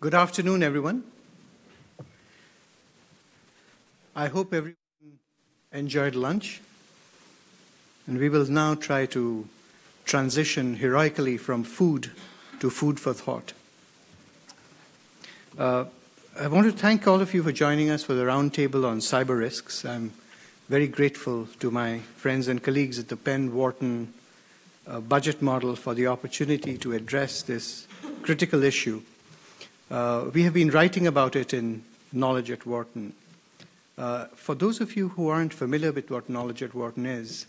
Good afternoon, everyone. I hope everyone enjoyed lunch. And we will now try to transition heroically from food to food for thought. I want to thank all of you for joining us for the roundtable on cyber risks. I'm very grateful to my friends and colleagues at the Penn Wharton budget model for the opportunity to address this critical issue. We have been writing about it in Knowledge at Wharton. For those of you who aren't familiar with what Knowledge at Wharton is,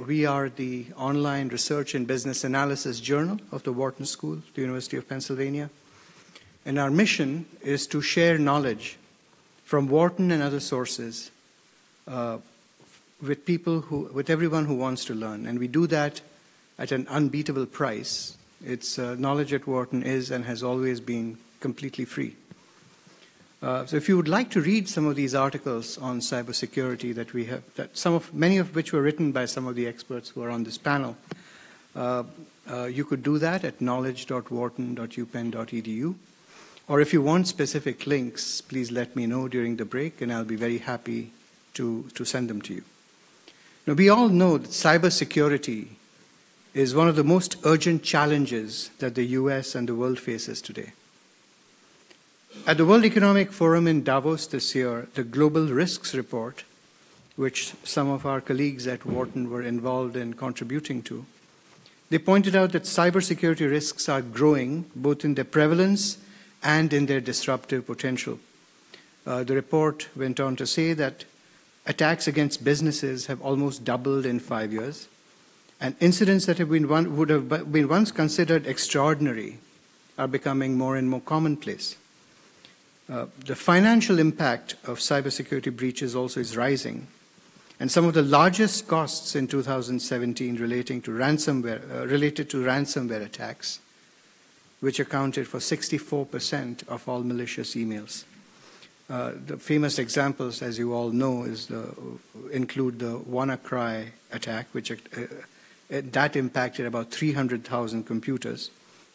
we are the online research and business analysis journal of the Wharton School, the University of Pennsylvania. And our mission is to share knowledge from Wharton and other sources with everyone who wants to learn. And we do that at an unbeatable price. It's Knowledge at Wharton is and has always been completely free. So if you would like to read some of these articles on cybersecurity that we have, many of which were written by some of the experts who are on this panel, you could do that at knowledge.wharton.upenn.edu. Or if you want specific links, please let me know during the break, and I'll be very happy to send them to you. Now, we all know that cybersecurity is one of the most urgent challenges that the US and the world faces today. At the World Economic Forum in Davos this year, the Global Risks Report, which some of our colleagues at Wharton were involved in contributing to, they pointed out that cybersecurity risks are growing both in their prevalence and in their disruptive potential. The report went on to say that attacks against businesses have almost doubled in 5 years, and incidents that would have been once considered extraordinary are becoming more and more commonplace. The financial impact of cybersecurity breaches also is rising, and some of the largest costs in 2017 related to ransomware attacks, which accounted for 64% of all malicious emails. The famous examples, as you all know, include the WannaCry attack, which that impacted about 300,000 computers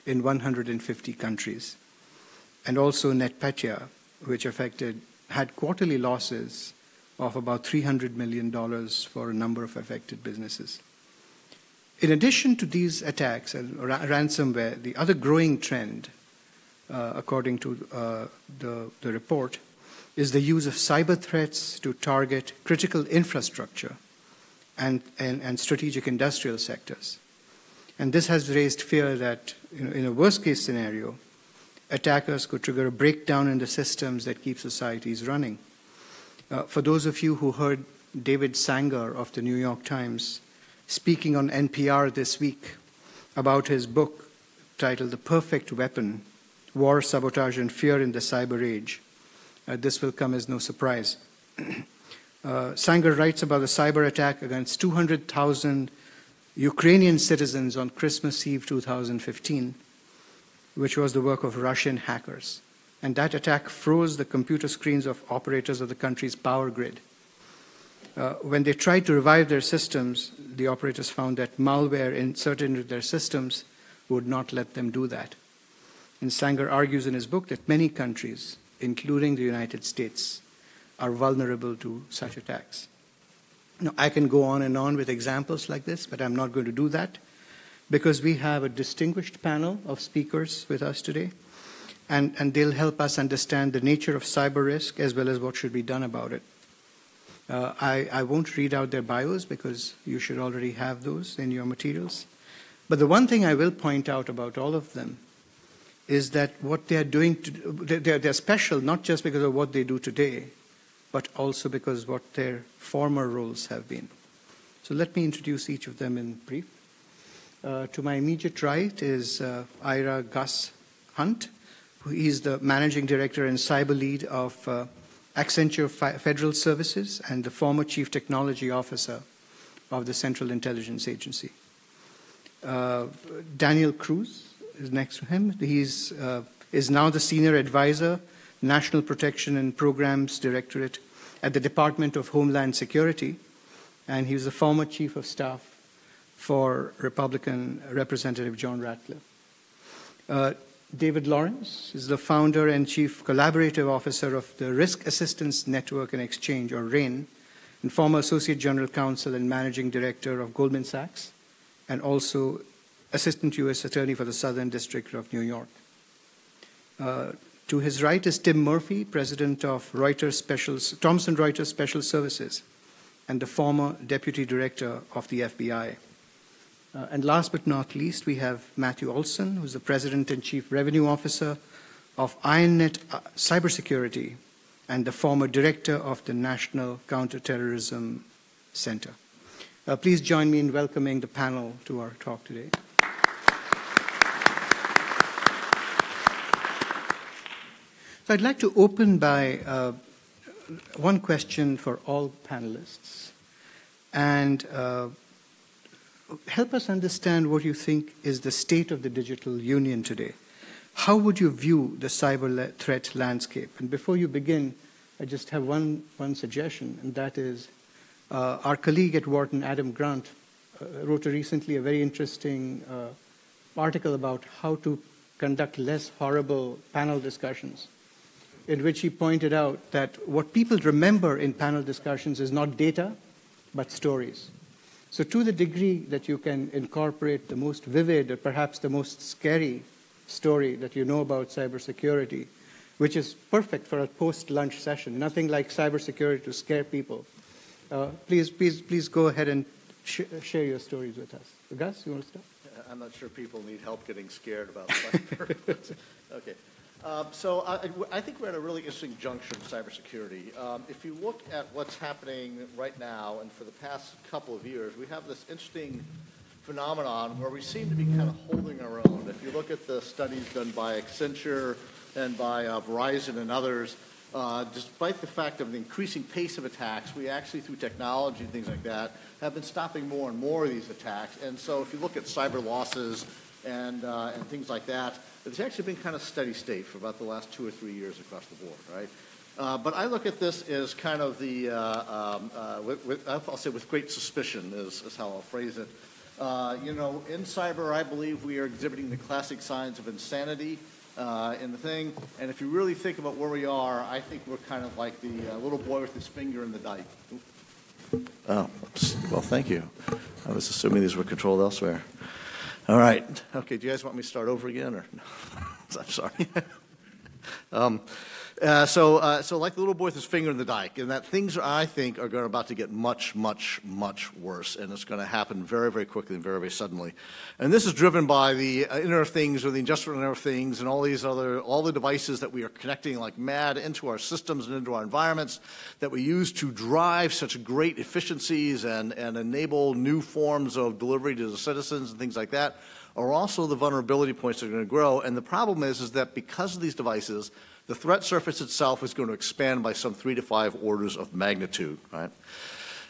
in 150 countries. And also NotPetya, which had quarterly losses of about $300 million for a number of affected businesses. In addition to these attacks and ransomware, the other growing trend, according to the report, is the use of cyber threats to target critical infrastructure and strategic industrial sectors. And this has raised fear that, in a worst-case scenario, attackers could trigger a breakdown in the systems that keep societies running. For those of you who heard David Sanger of the New York Times speaking on NPR this week about his book titled The Perfect Weapon, War, Sabotage, and Fear in the Cyber Age, this will come as no surprise. Sanger writes about a cyber attack against 200,000 Ukrainian citizens on Christmas Eve 2015, which was the work of Russian hackers. And that attack froze the computer screens of operators of the country's power grid. When they tried to revive their systems, the operators found that malware inserted into their systems would not let them do that. And Sanger argues in his book that many countries, including the United States, are vulnerable to such attacks. Now, I can go on and on with examples like this, but I'm not going to do that because we have a distinguished panel of speakers with us today, and they'll help us understand the nature of cyber risk as well as what should be done about it. I won't read out their bios because you should already have those in your materials. But the one thing I will point out about all of them is that what they are doing, they're special not just because of what they do today, but also because what their former roles have been. So let me introduce each of them in brief. To my immediate right is Ira Gus Hunt, who is the Managing Director and Cyber Lead of Accenture Federal Services and the former Chief Technology Officer of the Central Intelligence Agency. Daniel Cruz is next to him. He is now the Senior Advisor, National Protection and Programs Directorate at the Department of Homeland Security, and he was the former Chief of Staff for Republican Representative John Ratcliffe. David Lawrence is the founder and chief collaborative officer of the Risk Assistance Network and Exchange, or RAIN, and former associate general counsel and managing director of Goldman Sachs, and also assistant U.S. attorney for the Southern District of New York. To his right is Tim Murphy, president of Thomson Reuters Special Services, and the former deputy director of the FBI. And last but not least, we have Matthew Olson, who's the president and chief revenue officer of IronNet Cybersecurity and the former director of the National Counterterrorism Center. Please join me in welcoming the panel to our talk today. So I'd like to open by one question for all panelists, and help us understand what you think is the state of the digital union today. How would you view the cyber threat landscape? And before you begin, I just have one suggestion, and that is our colleague at Wharton, Adam Grant, wrote recently a very interesting article about how to conduct less horrible panel discussions, in which he pointed out that what people remember in panel discussions is not data, but stories. So to the degree that you can incorporate the most vivid or perhaps the most scary story that you know about cybersecurity, which is perfect for a post-lunch session, nothing like cybersecurity to scare people, please go ahead and share your stories with us. Gus, you want to start? I'm not sure people need help getting scared about cyber. Okay. So I think we're at a really interesting juncture in cybersecurity. If you look at what's happening right now, and for the past couple of years, we have this interesting phenomenon where we seem to be kind of holding our own. If you look at the studies done by Accenture and by Verizon and others, despite the fact of the increasing pace of attacks, we actually, through technology and things like that, have been stopping more and more of these attacks. And so if you look at cyber losses and things like that, it's actually been kind of steady state for about the last 2 or 3 years across the board, right? But I look at this as kind of the, I'll say with great suspicion is how I'll phrase it. You know, in cyber, I believe we are exhibiting the classic signs of insanity in the thing. And if you really think about where we are, I think we're kind of like the little boy with his finger in the dike. Oh, well, thank you. I was assuming these were controlled elsewhere. All right. Okay, do you guys want me to start over again? Or no? I'm sorry. So like the little boy with his finger in the dike, and that things, I think, are about to get much, much, much worse, and it's going to happen very, very quickly and very, very suddenly. And this is driven by the Internet of Things, or the Industrial Internet of Things, and all the devices that we are connecting like mad into our systems and into our environments that we use to drive such great efficiencies and enable new forms of delivery to the citizens and things like that, are also the vulnerability points that are going to grow. And the problem is that because of these devices, the threat surface itself is going to expand by some 3 to 5 orders of magnitude, right?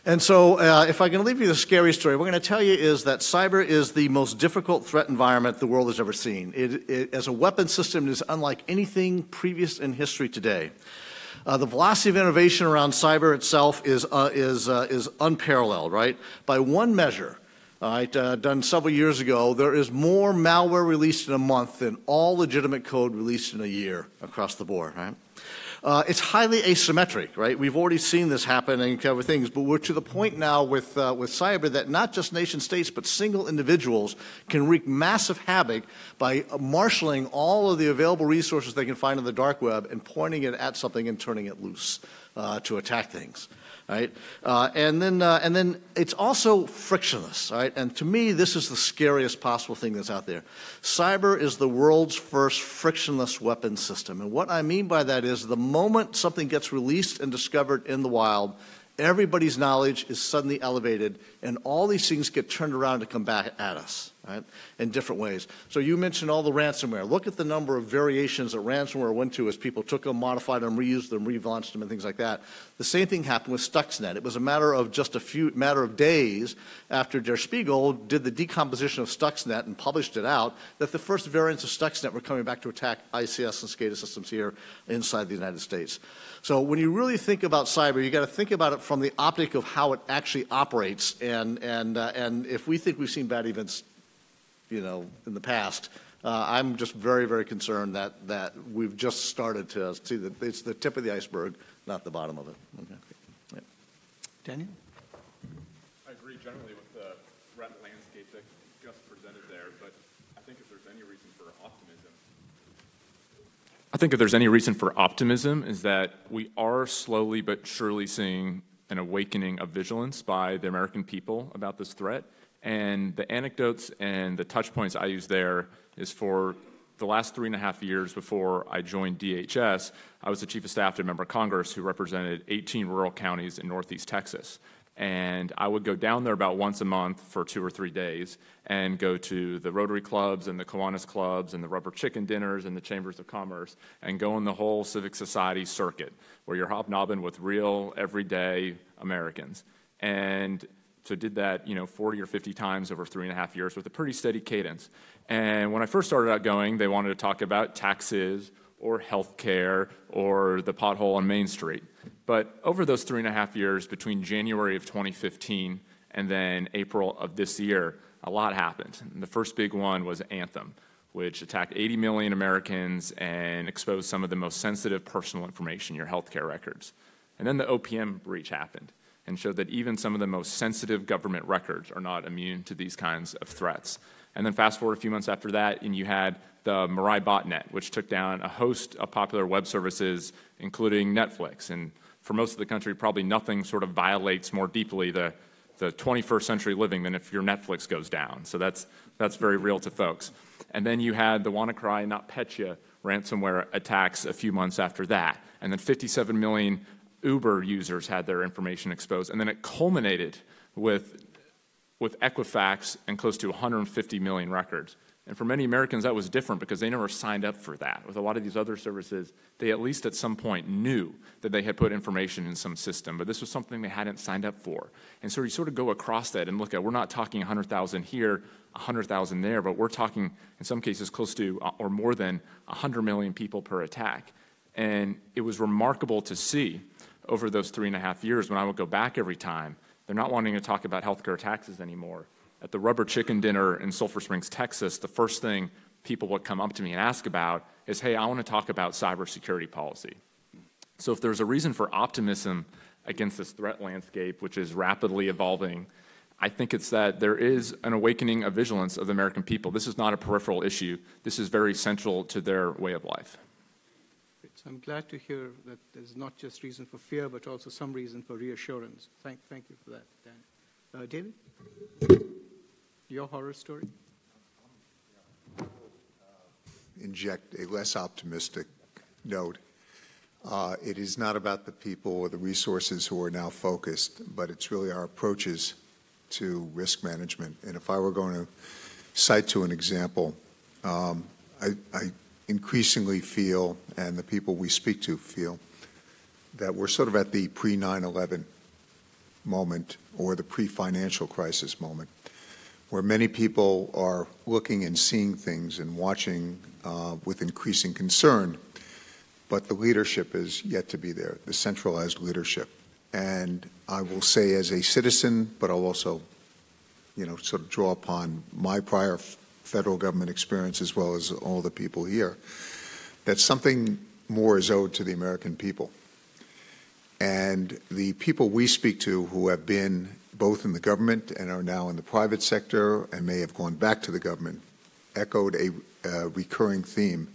And so if I can leave you the scary story, what I'm going to tell you is that cyber is the most difficult threat environment the world has ever seen. It as a weapon system, it is unlike anything previous in history today. The velocity of innovation around cyber itself is unparalleled, right? By one measure, all right, done several years ago, there is more malware released in a month than all legitimate code released in a year across the board, right? It's highly asymmetric, right? We've already seen this happen and cover things, but we're to the point now with cyber that not just nation states, but single individuals can wreak massive havoc by marshaling all of the available resources they can find on the dark web and pointing it at something and turning it loose to attack things. Right? And then it's also frictionless, right? And to me, this is the scariest possible thing that's out there. Cyber is the world's first frictionless weapon system. And what I mean by that is the moment something gets released and discovered in the wild, everybody's knowledge is suddenly elevated, and all these things get turned around to come back at us, right, in different ways. So you mentioned all the ransomware. Look at the number of variations that ransomware went to as people took them, modified them, reused them, relaunched them, and things like that. The same thing happened with Stuxnet. It was a matter of just matter of days after Der Spiegel did the decomposition of Stuxnet and published it out that the first variants of Stuxnet were coming back to attack ICS and SCADA systems here inside the United States. So when you really think about cyber, you got to think about it from the optic of how it actually operates. And if we think we've seen bad events, you know, in the past, I'm just very, very concerned that we've just started to see that it's the tip of the iceberg, not the bottom of it. Okay. Yeah. Daniel? I agree generally with the threat landscape that Gus presented there, but I think if there's any reason for optimism is that we are slowly but surely seeing an awakening of vigilance by the American people about this threat. And the anecdotes and the touch points I use there is for the last 3.5 years before I joined DHS, I was the Chief of Staff to a member of Congress who represented 18 rural counties in Northeast Texas. And I would go down there about once a month for 2 or 3 days and go to the Rotary clubs and the Kiwanis clubs and the rubber chicken dinners and the chambers of commerce and go on the whole civic society circuit where you're hobnobbing with real, everyday Americans. And so did that, 40 or 50 times over 3.5 years with a pretty steady cadence. And when I first started out going, they wanted to talk about taxes or health care or the pothole on Main Street. But over those 3.5 years, between January of 2015 and then April of this year, a lot happened. And the first big one was Anthem, which attacked 80 million Americans and exposed some of the most sensitive personal information, your healthcare records. And then the OPM breach happened and showed that even some of the most sensitive government records are not immune to these kinds of threats. And then fast forward a few months after that, and you had the Mirai botnet, which took down a host of popular web services, including Netflix. And for most of the country, probably nothing sort of violates more deeply the 21st century living than if your Netflix goes down. So that's very real to folks. And then you had the WannaCry, NotPetya ransomware attacks a few months after that. And then 57 million Uber users had their information exposed. And then it culminated with Equifax and close to 150 million records. And for many Americans, that was different because they never signed up for that. With a lot of these other services, they at least at some point knew that they had put information in some system, but this was something they hadn't signed up for. And so you sort of go across that and look at, we're not talking 100,000 here, 100,000 there, but we're talking, in some cases, close to or more than 100 million people per attack. And it was remarkable to see over those 3.5 years when I would go back every time, they're not wanting to talk about healthcare taxes anymore. At the rubber chicken dinner in Sulphur Springs, Texas, the first thing people would come up to me and ask about is, hey, I want to talk about cybersecurity policy. So if there's a reason for optimism against this threat landscape, which is rapidly evolving, I think it's that there is an awakening of vigilance of the American people. This is not a peripheral issue. This is very central to their way of life. So I'm glad to hear that there's not just reason for fear, but also some reason for reassurance. Thank you for that, Dan. David? Your horror story? Inject a less optimistic note. It is not about the people or the resources who are now focused, but it's really our approaches to risk management. And if I were going to cite to an example, I increasingly feel, and the people we speak to feel, that we're sort of at the pre-9/11 moment or the pre-financial crisis moment, where many people are looking and seeing things and watching with increasing concern, but the leadership is yet to be there, the centralized leadership. And I will say as a citizen, but I'll also, sort of draw upon my prior federal government experience as well as all the people here, that something more is owed to the American people. And the people we speak to who have been both in the government and are now in the private sector and may have gone back to the government echoed a recurring theme,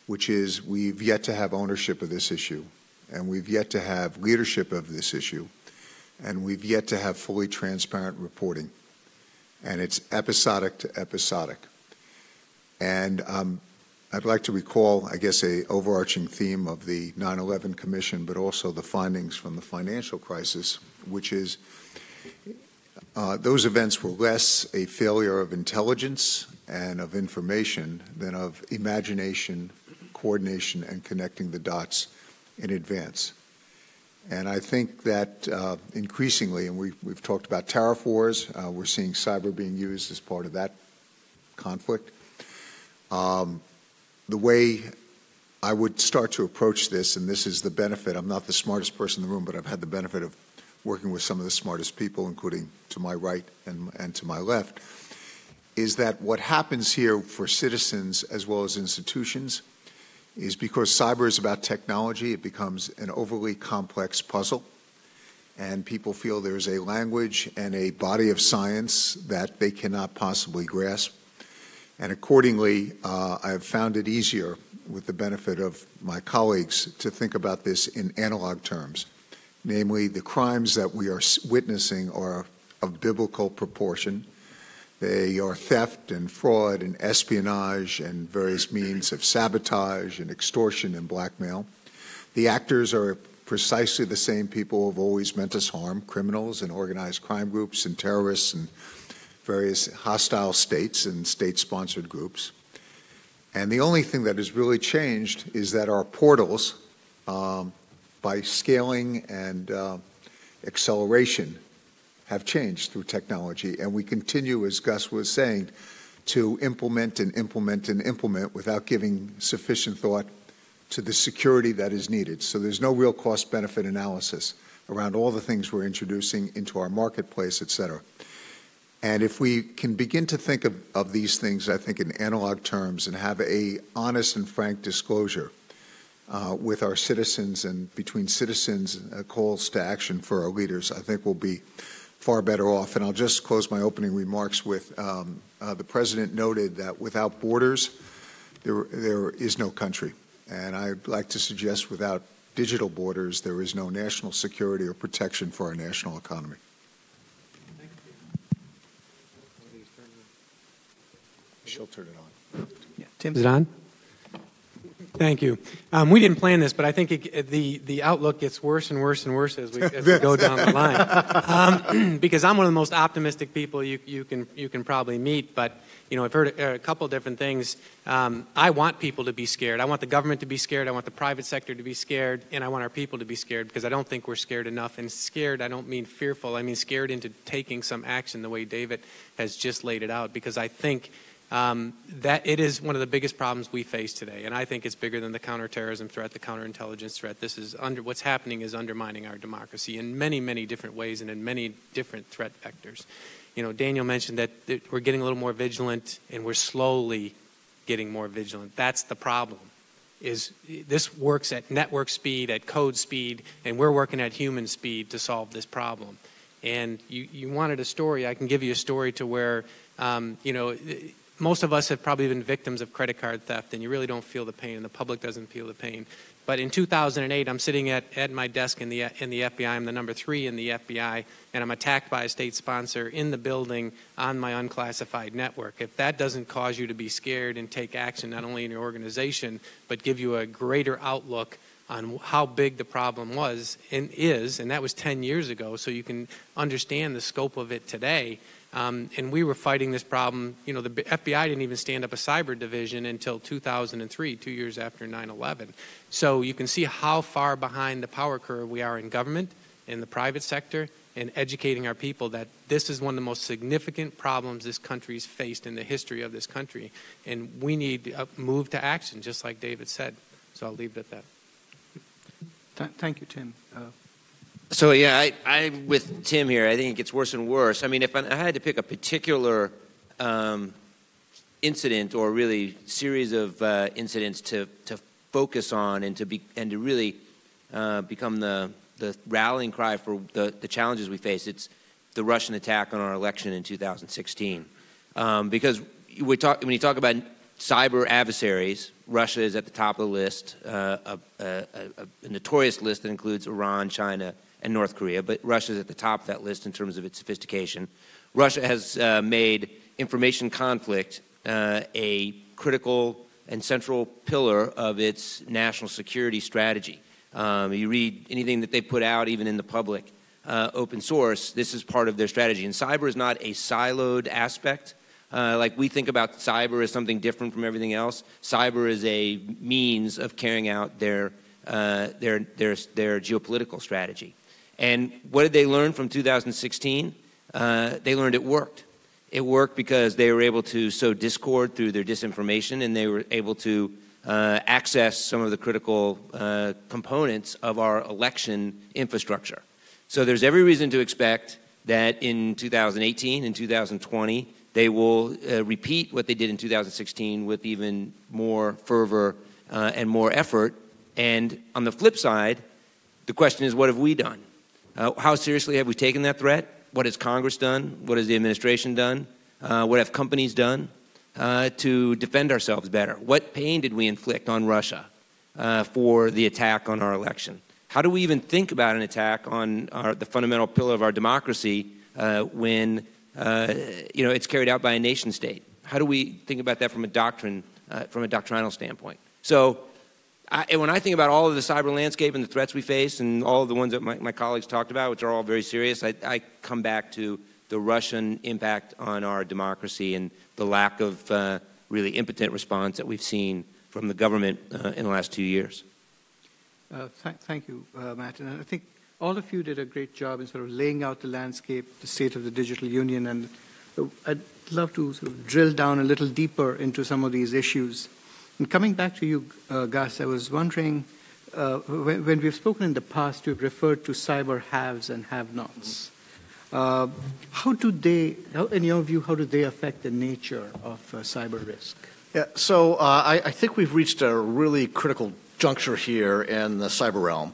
which is we've yet to have ownership of this issue, and we've yet to have leadership of this issue, and we've yet to have fully transparent reporting. And it's episodic to episodic. And I'd like to recall, I guess, an overarching theme of the 9/11 Commission, but also the findings from the financial crisis, which is those events were less a failure of intelligence and of information than of imagination, coordination, and connecting the dots in advance. And I think that increasingly, and we've talked about tariff wars, we're seeing cyber being used as part of that conflict. The way I would start to approach this, and this is the benefit, I'm not the smartest person in the room, but I've had the benefit of working with some of the smartest people, including to my right and to my left, is that what happens here for citizens as well as institutions is because cyber is about technology, it becomes an overly complex puzzle, and people feel there's a language and a body of science that they cannot possibly grasp. And accordingly, I have found it easier, with the benefit of my colleagues, to think about this in analog terms. Namely, the crimes that we are witnessing are of biblical proportion. They are theft and fraud and espionage and various means of sabotage and extortion and blackmail. The actors are precisely the same people who have always meant us harm: criminals and organized crime groups and terrorists and various hostile states and state-sponsored groups. And the only thing that has really changed is that our portals, by scaling and acceleration, have changed through technology. And we continue, as Gus was saying, to implement and implement and implement without giving sufficient thought to the security that is needed. So there's no real cost-benefit analysis around all the things we're introducing into our marketplace, et cetera. And if we can begin to think of these things, I think, in analog terms and have a honest and frank disclosure with our citizens and between citizens, calls to action for our leaders, I think we'll be far better off. And I'll just close my opening remarks with the President noted that without borders, there is no country. And I'd like to suggest without digital borders, there is no national security or protection for our national economy. She'll turn it on. Yeah. Tim? Is it on? Thank you. We didn't plan this, but I think the outlook gets worse and worse and worse as we go down the line. Because I'm one of the most optimistic people you can probably meet. But you know, I've heard a couple different things. I want people to be scared. I want the government to be scared. I want the private sector to be scared, and I want our people to be scared, because I don't think we're scared enough. And scared, I don't mean fearful. I mean scared into taking some action the way David has just laid it out. Because I think that it is one of the biggest problems we face today, and I think it's bigger than the counterterrorism threat, the counterintelligence threat. This is what's happening is undermining our democracy in many, many different ways and in many different threat vectors. You know, Daniel mentioned that we're getting a little more vigilant, and we're slowly getting more vigilant. That's the problem. Is this works at network speed, at code speed, and we're working at human speed to solve this problem. And you wanted a story. I can give you a story to where, you know, most of us have probably been victims of credit card theft, and you really don't feel the pain, and the public doesn't feel the pain. But in 2008, I'm sitting at my desk in the FBI. I'm the number 3 in the FBI, and I'm attacked by a state sponsor in the building on my unclassified network. If that doesn't cause you to be scared and take action, not only in your organization, but give you a greater outlook on how big the problem was and is, and that was 10 years ago, so you can understand the scope of it today. And we were fighting this problem. You know, the FBI didn't even stand up a cyber division until 2003, 2 years after 9/11. So you can see how far behind the power curve we are in government, in the private sector, and educating our people that this is one of the most significant problems this country's faced in the history of this country. And we need to move to action, just like David said. So I'll leave it at that. Thank you, Tim. So, yeah, I'm with Tim here. I think it gets worse and worse. I mean, if I had to pick a particular incident or really series of incidents to focus on and to really become the rallying cry for the challenges we face, it's the Russian attack on our election in 2016. Because when you talk about cyber adversaries, Russia is at the top of the list, a notorious list that includes Iran, China, and North Korea, but Russia is at the top of that list in terms of its sophistication. Russia has made information conflict a critical and central pillar of its national security strategy. You read anything that they put out, even in the public, open source, this is part of their strategy. And cyber is not a siloed aspect. Like we think about cyber as something different from everything else. Cyber is a means of carrying out their geopolitical strategy. And what did they learn from 2016? They learned it worked. It worked because they were able to sow discord through their disinformation, and they were able to access some of the critical components of our election infrastructure. So there's every reason to expect that in 2018 and 2020, they will repeat what they did in 2016 with even more fervor and more effort. And on the flip side, the question is, what have we done? How seriously have we taken that threat? What has Congress done? What has the administration done? What have companies done to defend ourselves better? What pain did we inflict on Russia for the attack on our election? How do we even think about an attack on the fundamental pillar of our democracy when it's carried out by a nation state? How do we think about that from a doctrinal standpoint? So when I think about all of the cyber landscape and the threats we face and all of the ones that my colleagues talked about, which are all very serious, I come back to the Russian impact on our democracy and the lack of really impotent response that we've seen from the government in the last 2 years. Thank you, Matt. And I think all of you did a great job in sort of laying out the landscape, the state of the digital union, and I'd love to sort of drill down a little deeper into some of these issues. And coming back to you, Gus, I was wondering, when we've spoken in the past, you've referred to cyber haves and have-nots. In your view, how do they affect the nature of cyber risk? Yeah, so I think we've reached a really critical juncture here in the cyber realm.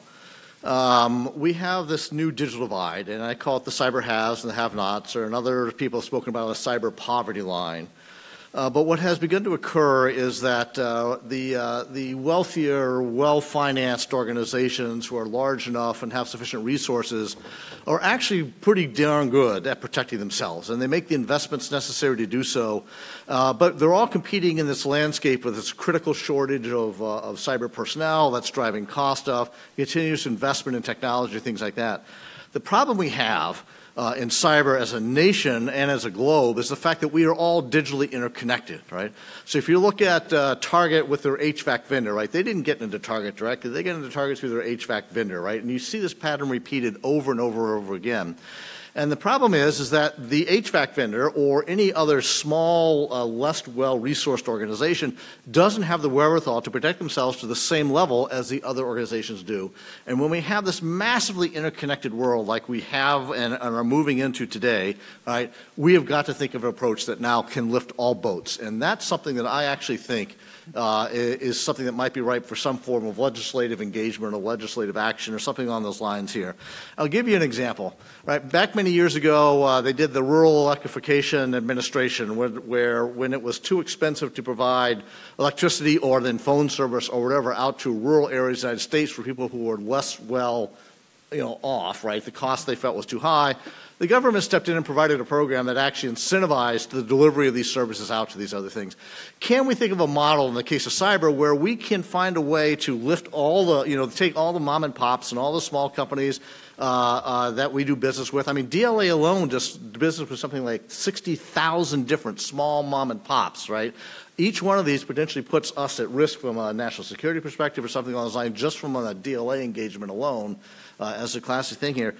We have this new digital divide, and I call it the cyber haves and the have-nots, or other people have spoken about a cyber poverty line. But what has begun to occur is that the wealthier, well-financed organizations who are large enough and have sufficient resources are actually pretty darn good at protecting themselves, and they make the investments necessary to do so. But they're all competing in this landscape with this critical shortage of cyber personnel that's driving cost up, continuous investment in technology, things like that. The problem we have in cyber as a nation and as a globe is the fact that we are all digitally interconnected, right? So if you look at Target with their HVAC vendor, right, they didn't get into Target directly. They get into Target through their HVAC vendor, right? And you see this pattern repeated over and over and over again. And the problem is that the HVAC vendor or any other small, less well-resourced organization doesn't have the wherewithal to protect themselves to the same level as the other organizations do. And when we have this massively interconnected world like we have and are moving into today, right, we have got to think of an approach that now can lift all boats. And that's something that I actually think is something that might be ripe for some form of legislative engagement or legislative action or something along those lines here. I'll give you an example. Right, back many years ago, they did the Rural Electrification Administration, where when it was too expensive to provide electricity or then phone service or whatever out to rural areas of the United States for people who were less well, off, right, the cost they felt was too high, the government stepped in and provided a program that actually incentivized the delivery of these services out to these other things. Can we think of a model in the case of cyber where we can find a way to lift all the, take all the mom and pops and all the small companies that we do business with? I mean, DLA alone just business with something like 60,000 different small mom and pops, right? Each one of these potentially puts us at risk from a national security perspective or something along those lines just from a DLA engagement alone as a classic thing here.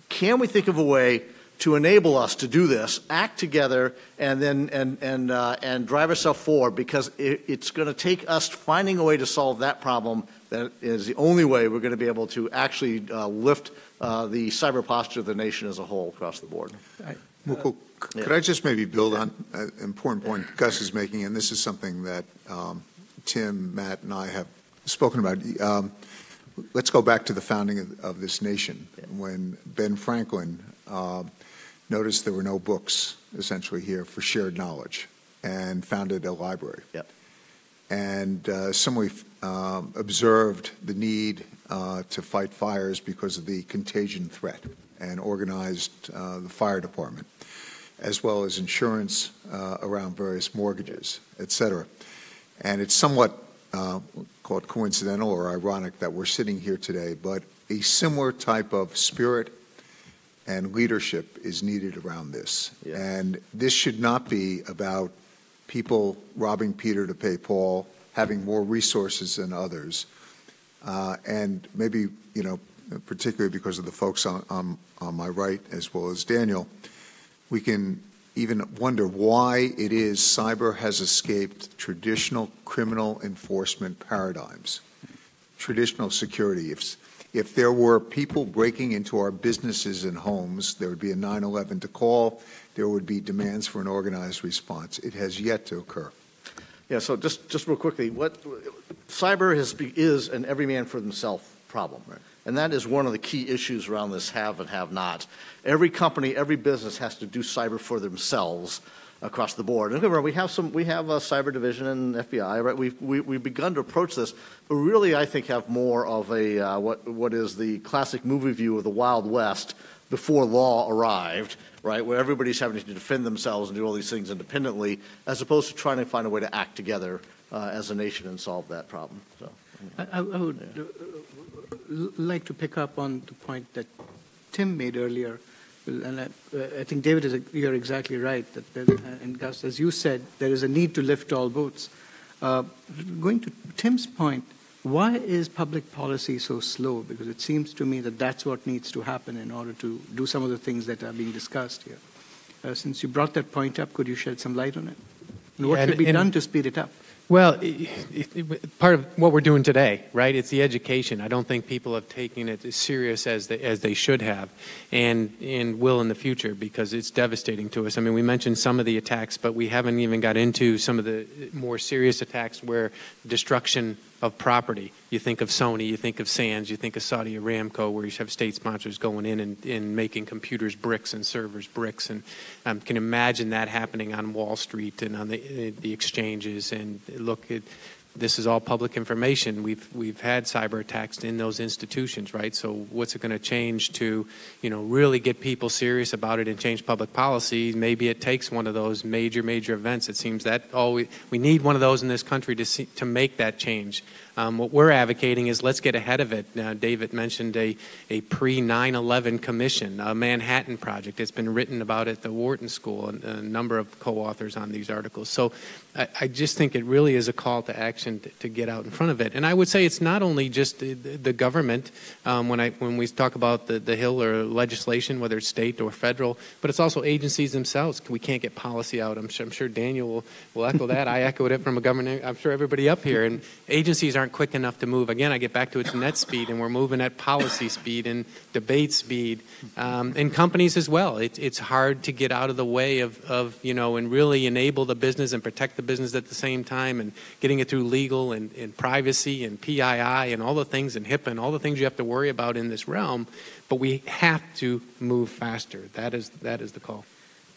Can we think of a way to enable us to do this, act together, and then and drive ourselves forward? Because it's going to take us finding a way to solve that problem. That is the only way we're going to be able to actually lift the cyber posture of the nation as a whole across the board. Mukul, could I just maybe build on an important point Gus is making, and this is something that Tim, Matt, and I have spoken about. Let's go back to the founding of this nation, when Ben Franklin noticed there were no books, essentially, here for shared knowledge, and founded a library. Yep. And similarly observed the need to fight fires because of the contagion threat, and organized the fire department, as well as insurance around various mortgages, et cetera. And it's somewhat called coincidental or ironic that we're sitting here today, but a similar type of spirit and leadership is needed around this. Yes. And this should not be about people robbing Peter to pay Paul, having more resources than others, and maybe, particularly because of the folks on my right as well as Daniel, we can even wonder why it is cyber has escaped traditional criminal enforcement paradigms, traditional security. If there were people breaking into our businesses and homes, there would be a 911 to call. There would be demands for an organized response. It has yet to occur. Yeah, so just real quickly, cyber is an every man for themselves problem. Right. And that is one of the key issues around this have and have not. Every company, every business has to do cyber for themselves across the board. And remember, we have a cyber division in FBI, right? We've begun to approach this, but really I think have more of a what is the classic movie view of the Wild West before law arrived, right? Where everybody's having to defend themselves and do all these things independently, as opposed to trying to find a way to act together as a nation and solve that problem. So, I would like to pick up on the point that Tim made earlier. And I think, David, you're exactly right. And Gus, as you said, there is a need to lift all boats. Going to Tim's point, why is public policy so slow? Because it seems to me that that's what needs to happen in order to do some of the things that are being discussed here. Since you brought that point up, could you shed some light on it? And what could be done to speed it up? Well, part of what we're doing today, right? It's the education. I don't think people have taken it as serious as they should have, and will in the future, because it's devastating to us. I mean, we mentioned some of the attacks, but we haven't even got into some of the more serious attacks where destruction of property. You think of Sony, you think of Sands, you think of Saudi Aramco, where you have state sponsors going in and making computers bricks and servers bricks, and can imagine that happening on Wall Street and on the exchanges. And look, this is all public information. We've had cyber attacks in those institutions, right? So what's it going to change to, really get people serious about it and change public policy? Maybe it takes one of those major events. It seems that we need one of those in this country to make that change. What we're advocating is let's get ahead of it. David mentioned a pre-9/11 commission, a Manhattan Project. It's been written about at the Wharton School, and a number of co-authors on these articles. So I just think it really is a call to action to get out in front of it. And I would say it's not only just the government, when we talk about the Hill or legislation, whether it's state or federal, but it's also agencies themselves. We can't get policy out. I'm sure Daniel will echo that. I echoed it from a government. I'm sure everybody up here. And agencies aren't quick enough to move. Again, I get back to its net speed, and we're moving at policy speed and debate speed, and companies as well. It's hard to get out of the way of and really enable the business and protect the business at the same time, and getting it through legal and privacy and PII and all the things, and HIPAA and all the things you have to worry about in this realm. But we have to move faster. That is the call.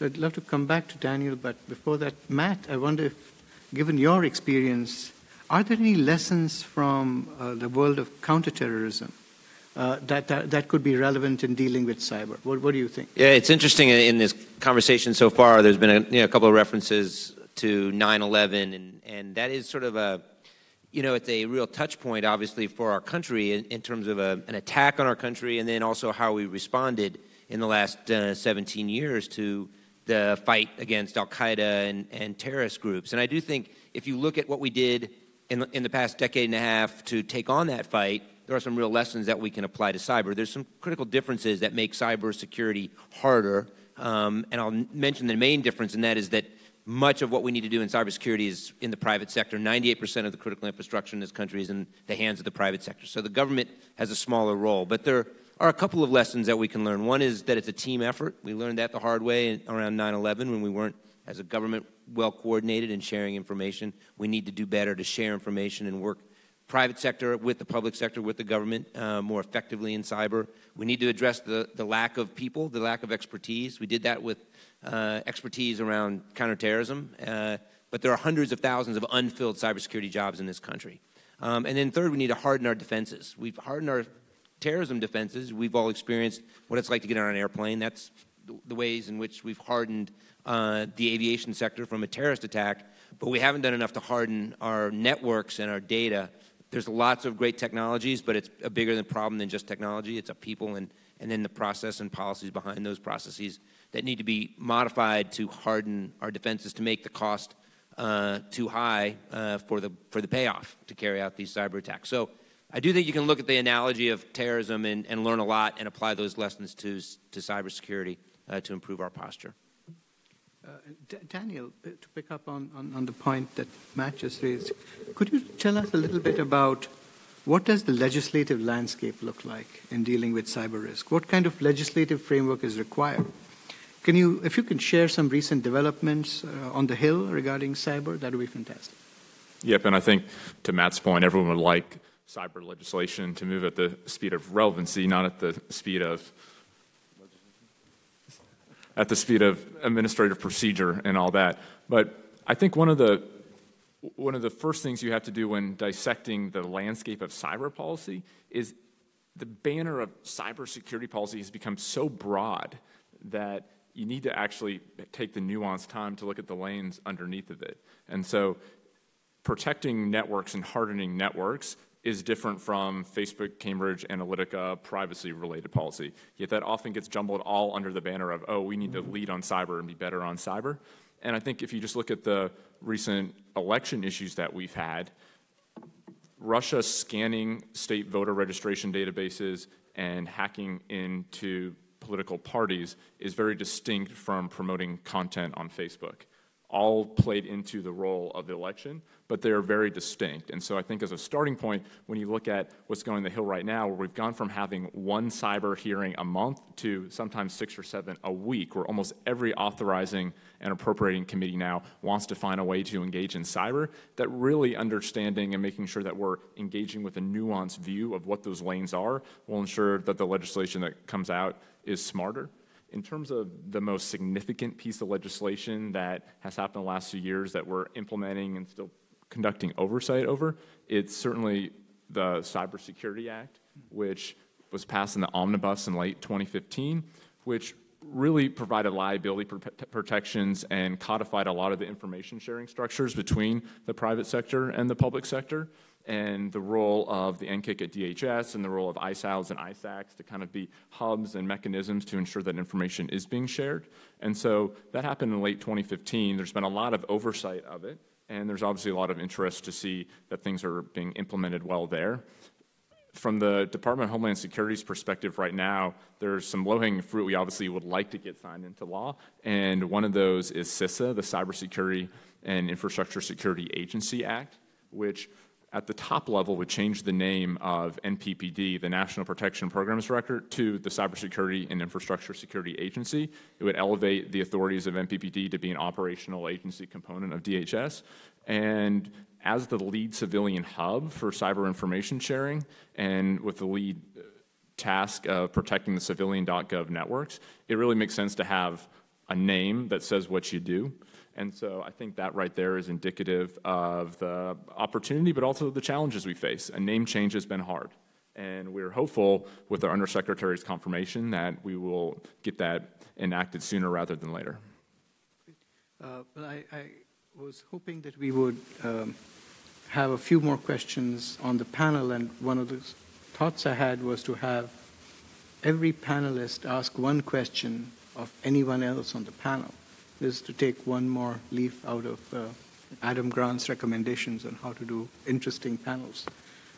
I'd love to come back to Daniel, but before that, Matt, I wonder if, given your experience, are there any lessons from the world of counterterrorism that could be relevant in dealing with cyber? What do you think? Yeah, it's interesting in this conversation so far. There's been a couple of references to 9/11, and that is sort of it's a real touch point, obviously, for our country in terms of an attack on our country, and then also how we responded in the last 17 years to the fight against Al-Qaeda and terrorist groups. And I do think if you look at what we did in the past decade and a half to take on that fight, there are some real lessons that we can apply to cyber. There's some critical differences that make cybersecurity harder, and I'll mention the main difference, and that is that much of what we need to do in cybersecurity is in the private sector. 98% of the critical infrastructure in this country is in the hands of the private sector. So the government has a smaller role. But there are a couple of lessons that we can learn. One is that it's a team effort. We learned that the hard way around 9/11 when we weren't, as a government, well coordinated in sharing information. We need to do better to share information and work private sector with the public sector, with the government, more effectively in cyber. We need to address the lack of people, the lack of expertise. We did that with expertise around counterterrorism, but there are hundreds of thousands of unfilled cybersecurity jobs in this country. And then third, we need to harden our defenses. We've hardened our terrorism defenses. We've all experienced what it's like to get on an airplane. That's the ways in which we've hardened the aviation sector from a terrorist attack, but we haven't done enough to harden our networks and our data. There's lots of great technologies, but it's a bigger problem than just technology. It's a people and then the process and policies behind those processes that need to be modified to harden our defenses to make the cost too high for the payoff to carry out these cyber attacks. So I do think you can look at the analogy of terrorism and learn a lot and apply those lessons to cybersecurity to improve our posture. Daniel, to pick up on the point that Matt just raised, could you tell us a little bit about what does the legislative landscape look like in dealing with cyber risk? What kind of legislative framework is required? If you can share some recent developments on the Hill regarding cyber, that would be fantastic. Yep, and I think to Matt's point, everyone would like cyber legislation to move at the speed of relevancy, not at the speed of administrative procedure and all that. But I think one of the first things you have to do when dissecting the landscape of cyber policy is the banner of cybersecurity policy has become so broad that you need to actually take the nuanced time to look at the lanes underneath of it. And so protecting networks and hardening networks is different from Facebook, Cambridge Analytica, privacy-related policy. Yet that often gets jumbled all under the banner of, oh, we need to lead on cyber and be better on cyber. And I think if you just look at the recent election issues that we've had, Russia scanning state voter registration databases and hacking into political parties is very distinct from promoting content on Facebook. All played into the role of the election, but they are very distinct. And so I think as a starting point, when you look at what's going on the Hill right now, where we've gone from having one cyber hearing a month to sometimes 6 or 7 a week, where almost every authorizing and appropriating committee now wants to find a way to engage in cyber, that really understanding and making sure that we're engaging with a nuanced view of what those lanes are will ensure that the legislation that comes out is smarter. In terms of the most significant piece of legislation that has happened in the last few years that we're implementing and still conducting oversight over, it's certainly the Cybersecurity Act, which was passed in the omnibus in late 2015, which really provided liability protections and codified a lot of the information sharing structures between the private sector and the public sector, and the role of the NCIC at DHS and the role of ISALs and ISACs to kind of be hubs and mechanisms to ensure that information is being shared. And so that happened in late 2015. There's been a lot of oversight of it, and there's obviously a lot of interest to see that things are being implemented well there. From the Department of Homeland Security's perspective right now, there's some low-hanging fruit we obviously would like to get signed into law, and one of those is CISA, the Cybersecurity and Infrastructure Security Agency Act, which at the top level would change the name of NPPD, the National Protection Programs Director, to the Cybersecurity and Infrastructure Security Agency. It would elevate the authorities of NPPD to be an operational agency component of DHS. And as the lead civilian hub for cyber information sharing and with the lead task of protecting the civilian.gov networks, it really makes sense to have a name that says what you do. And so I think that right there is indicative of the opportunity, but also the challenges we face. A name change has been hard. And we're hopeful with our Undersecretary's confirmation that we will get that enacted sooner rather than later. Well, I was hoping that we would have a few more questions on the panel, and one of the thoughts I had was to have every panelist ask one question of anyone else on the panel. This is to take one more leaf out of Adam Grant's recommendations on how to do interesting panels.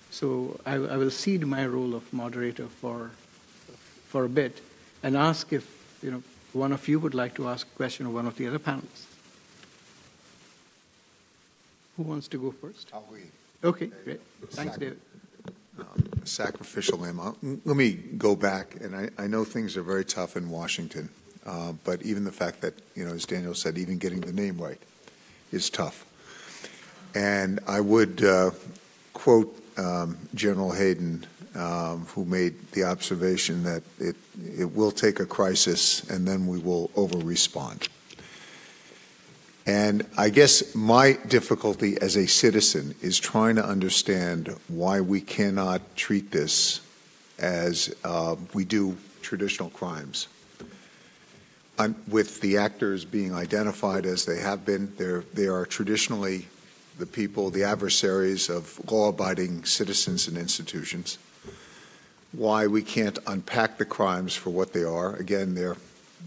So I will cede my role of moderator for a bit and ask if one of you would like to ask a question of one of the other panelists. Who wants to go first? I'll lead. Okay, great. Thanks, David. Sacrificial lamb. Let me go back, and I know things are very tough in Washington. But even the fact that, as Daniel said, even getting the name right is tough. And I would quote General Hayden, who made the observation that it will take a crisis and then we will over-respond. And I guess my difficulty as a citizen is trying to understand why we cannot treat this as we do traditional crimes. With the actors being identified as they have been, they are traditionally the people, the adversaries of law-abiding citizens and institutions. Why we can't unpack the crimes for what they are. Again,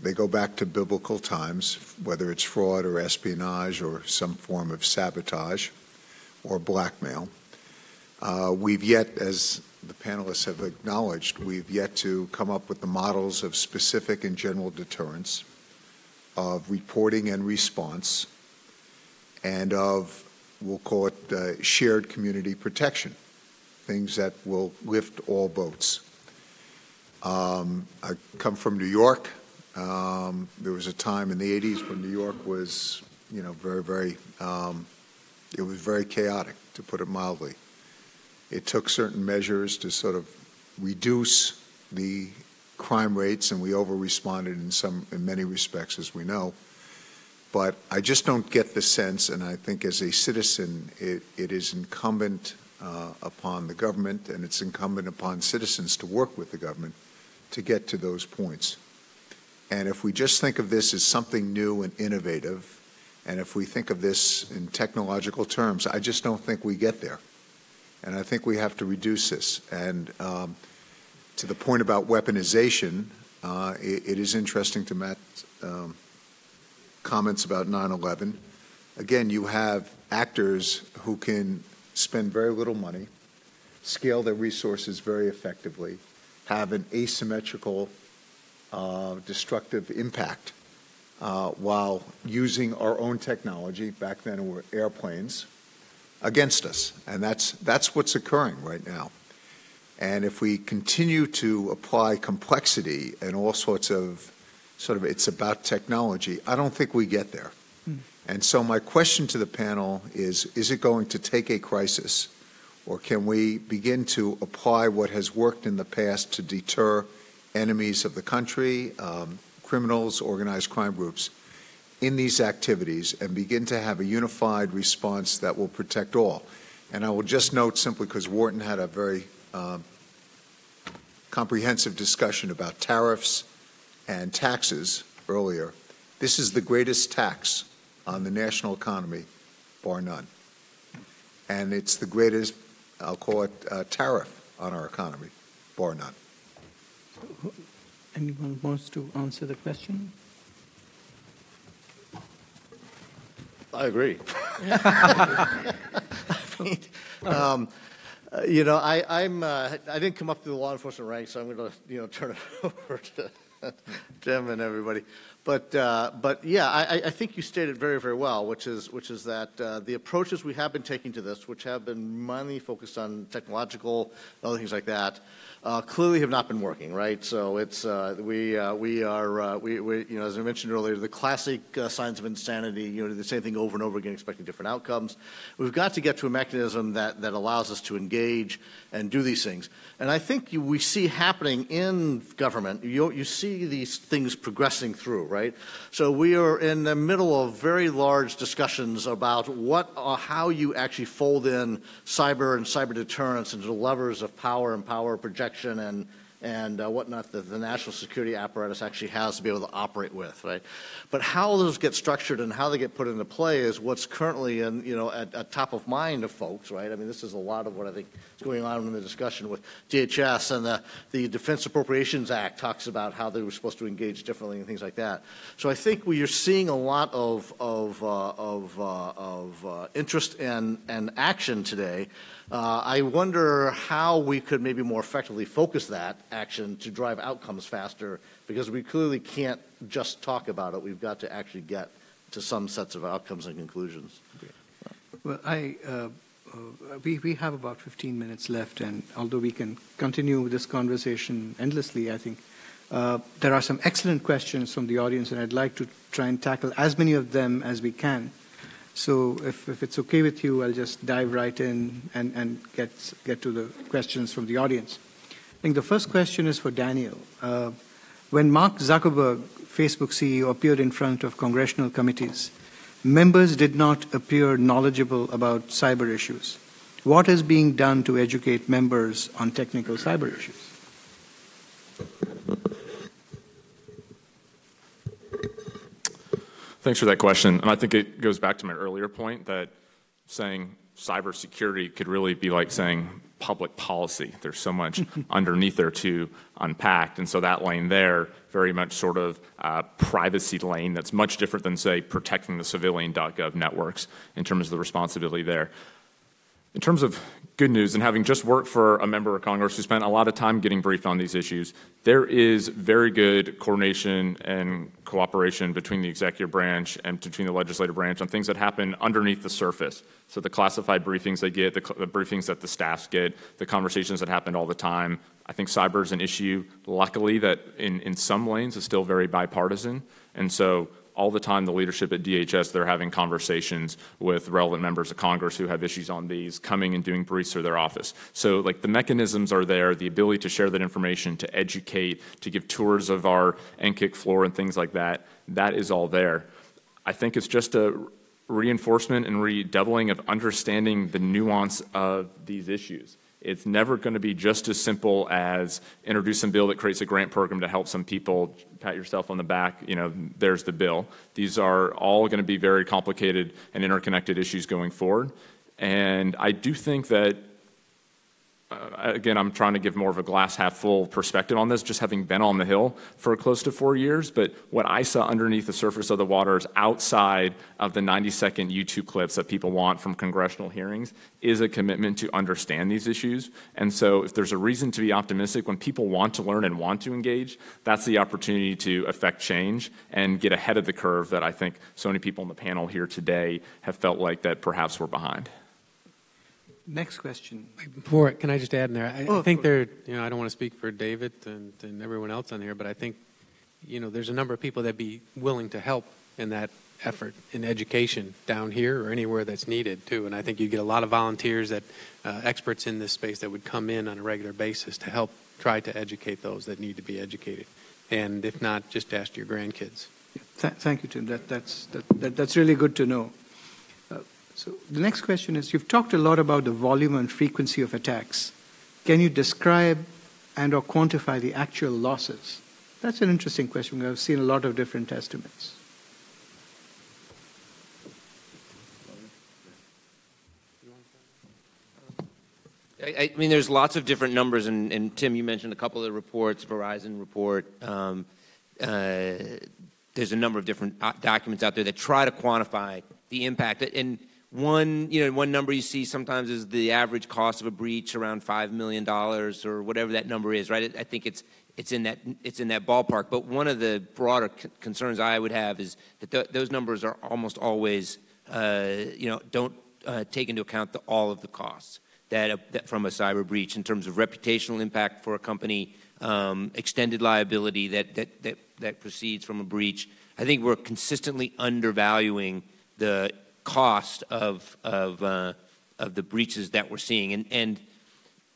they go back to biblical times, whether it's fraud or espionage or some form of sabotage or blackmail. We've yet, as the panelists have acknowledged, we've yet to come up with the models of specific and general deterrence, of reporting and response, and of, we'll call it shared community protection. things that will lift all boats. I come from New York. There was a time in the 80s when New York was, very, it was very chaotic, to put it mildly. It took certain measures to sort of reduce the crime rates, and we over-responded in many respects, as we know. But I just don't get the sense, and I think as a citizen, it is incumbent upon the government, and it's incumbent upon citizens to work with the government to get to those points. And if we just think of this as something new and innovative, and if we think of this in technological terms, I just don't think we get there. And I think we have to reduce this. And to the point about weaponization, it is interesting to Matt's comments about 9/11. Again, you have actors who can spend very little money, scale their resources very effectively, have an asymmetrical destructive impact while using our own technology, back then it were airplanes, against us. And that's what's occurring right now. And if we continue to apply complexity and all sorts of it's about technology, I don't think we get there. And so my question to the panel is it going to take a crisis, or can we begin to apply what has worked in the past to deter enemies of the country, criminals, organized crime groups, in these activities, and begin to have a unified response that will protect all? And I will just note, simply because Wharton had a very comprehensive discussion about tariffs and taxes earlier, this is the greatest tax on the national economy, bar none. And it's the greatest, I'll call it, tariff on our economy, bar none. Anyone wants to answer the question? I agree. I didn't come up through the law enforcement ranks, so I'm going to turn it over to Jim and everybody. But yeah, I think you stated very, very well, which is that the approaches we have been taking to this, which have been mainly focused on technological and other things like that, clearly have not been working, right? So it's we as I mentioned earlier, the classic signs of insanity. Do the same thing over and over again, expecting different outcomes. We've got to get to a mechanism that allows us to engage and do these things. And I think we see happening in government. You see these things progressing through, right? So we are in the middle of very large discussions about how you actually fold in cyber and cyber deterrence into the levers of power and power projection and whatnot that the national security apparatus actually has to be able to operate with, right? But how those get structured and how they get put into play is what's currently at top of mind of folks, right? I mean, this is a lot of what I think is going on in the discussion with DHS, and the Defense Appropriations Act talks about how they were supposed to engage differently and things like that. So I think you're seeing a lot of interest and action today. I wonder how we could maybe more effectively focus that action to drive outcomes faster, because we clearly can't just talk about it. We've got to actually get to some sets of outcomes and conclusions. Well, we have about 15 minutes left, and although we can continue this conversation endlessly, I think there are some excellent questions from the audience, and I'd like to try and tackle as many of them as we can. So if it's okay with you, I'll just dive right in and get to the questions from the audience. I think the first question is for Daniel. When Mark Zuckerberg, Facebook CEO, appeared in front of congressional committees, members did not appear knowledgeable about cyber issues. What is being done to educate members on technical cyber issues? Thanks for that question. And I think it goes back to my earlier point that saying cybersecurity could really be like saying public policy. There's so much underneath there to unpack. And so that lane there, very much sort of privacy lane that's much different than, say, protecting the civilian.gov networks in terms of the responsibility there. In terms of good news, and having just worked for a member of Congress who spent a lot of time getting briefed on these issues, there is very good coordination and cooperation between the executive branch and between the legislative branch on things that happen underneath the surface. So the classified briefings they get, the briefings that the staffs get, the conversations that happen all the time. I think cyber is an issue, luckily, that in some lanes is still very bipartisan. And so all the time, the leadership at DHS, they're having conversations with relevant members of Congress who have issues on these, coming and doing briefs through their office. So like the mechanisms are there, the ability to share that information, to educate, to give tours of our NCCIC floor and things like that, that is all there. I think it's just a reinforcement and redoubling of understanding the nuance of these issues. It's never going to be just as simple as introduce a bill that creates a grant program to help some people, pat yourself on the back, there's the bill. These are all going to be very complicated and interconnected issues going forward. And I do think that, again, I'm trying to give more of a glass half full perspective on this, just having been on the Hill for close to 4 years. But what I saw underneath the surface of the waters outside of the 90-second YouTube clips that people want from congressional hearings is a commitment to understand these issues. And so if there's a reason to be optimistic, when people want to learn and want to engage, that's the opportunity to affect change and get ahead of the curve that I think so many people on the panel here today have felt like that perhaps we're behind. Next question. Before, can I just add in there? I think I don't want to speak for David and everyone else on here, but I think, there's a number of people that be willing to help in that effort in education down here or anywhere that's needed too. And I think you get a lot of volunteers that experts in this space that would come in on a regular basis to help try to educate those that need to be educated. And if not, just ask your grandkids. Thank you, Tim. That's really good to know. So the next question is, you've talked a lot about the volume and frequency of attacks. Can you describe and or quantify the actual losses? That's an interesting question. I've seen a lot of different estimates. I mean, there's lots of different numbers, and Tim, you mentioned a couple of the reports, Verizon report. There's a number of different documents out there that try to quantify the impact. And one number you see sometimes is the average cost of a breach around $5 million or whatever that number is, right? I think it's in that ballpark. But one of the broader concerns I would have is that those numbers are almost always, don't take into account all of the costs that from a cyber breach in terms of reputational impact for a company, extended liability that proceeds from a breach. I think we're consistently undervaluing the cost of the breaches that we're seeing, and